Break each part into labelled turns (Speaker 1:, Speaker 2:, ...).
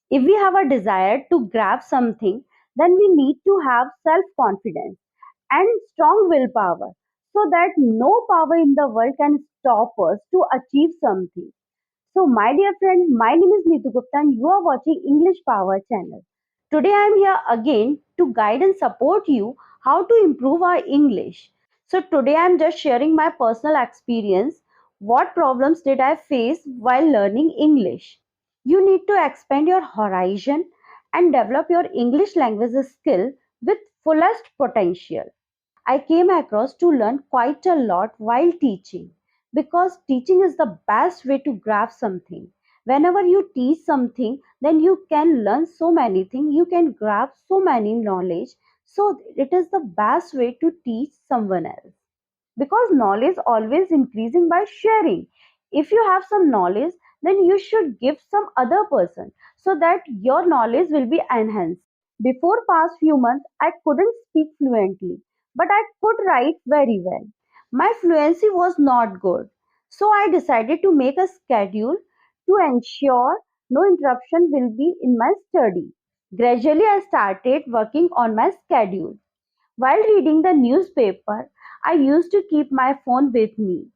Speaker 1: If we have a desire to grab something, then we need to have self confidence and strong willpower so that no power in the world can stop us to achieve something. So, my dear friend, my name is Neetu Gupta and you are watching English Power channel. Today I am here again to guide and support you how to improve our English. So, today I am just sharing my personal experience. What problems did I face while learning English? You need to expand your horizon and develop your English language skill with fullest potential. I came across to learn quite a lot while teaching because teaching is the best way to grasp something. Whenever you teach something, then you can learn so many things, you can grasp so many knowledge. So it is the best way to teach someone else because knowledge always increasing by sharing. If you have some knowledge, then you should give some other person so that your knowledge will be enhanced. Before past few months, I couldn't speak fluently, but I could write very well. My fluency was not good, so I decided to make a schedule to ensure no interruption will be in my study. Gradually, I started working on my schedule. While reading the newspaper, I used to keep my phone with me.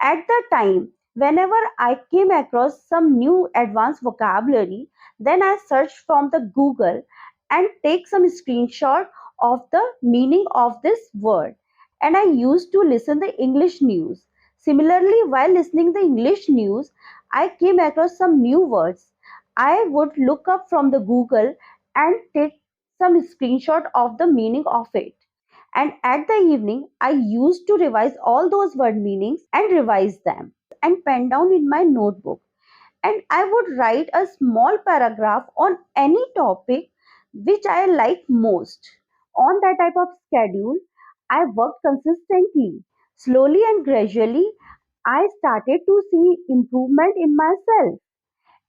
Speaker 1: At the time, whenever I came across some new advanced vocabulary, then I searched from the Google and take some screenshot of the meaning of this word. And I used to listen the English news. Similarly, while listening the English news, I came across some new words. I would look up from the Google and take some screenshot of the meaning of it. And at the evening, I used to revise all those word meanings and revise them and pen down in my notebook. And I would write a small paragraph on any topic which I like most. On that type of schedule, I worked consistently. Slowly and gradually, I started to see improvement in myself.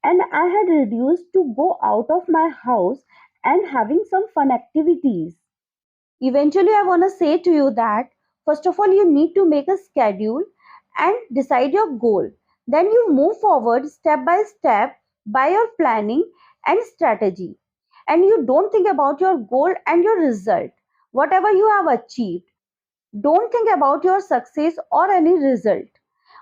Speaker 1: And I had reduced to go out of my house and having some fun activities. Eventually, I want to say to you that first of all, you need to make a schedule and decide your goal. Then you move forward step by step by your planning and strategy. And you don't think about your goal and your result, whatever you have achieved. Don't think about your success or any result.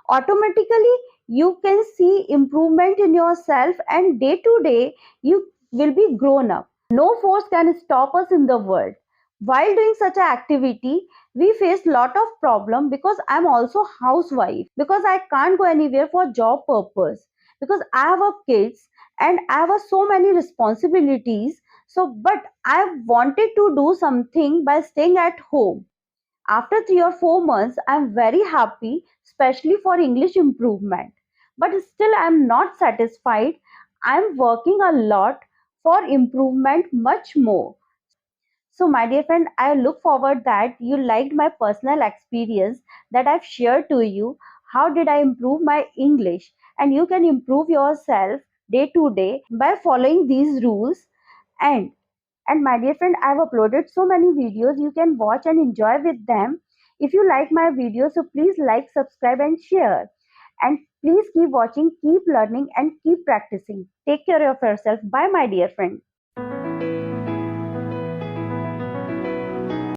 Speaker 1: Automatically, you can see improvement in yourself, and day to day, you will be grown up. No force can stop us in the world. While doing such an activity, we face lot of problem because I'm also housewife, because I can't go anywhere for job purpose, because I have a kids and I have so many responsibilities. So, but I wanted to do something by staying at home. After 3 or 4 months, I'm very happy, especially for English improvement. But still, I'm not satisfied. I'm working a lot for improvement much more. So, my dear friend, I look forward that you liked my personal experience that I've shared to you. How did I improve my English? And you can improve yourself day to day by following these rules. And my dear friend, I've uploaded so many videos you can watch and enjoy with them. If you like my videos, so please like, subscribe, and share. And please keep watching, keep learning, and keep practicing. Take care of yourself. Bye, my dear friend.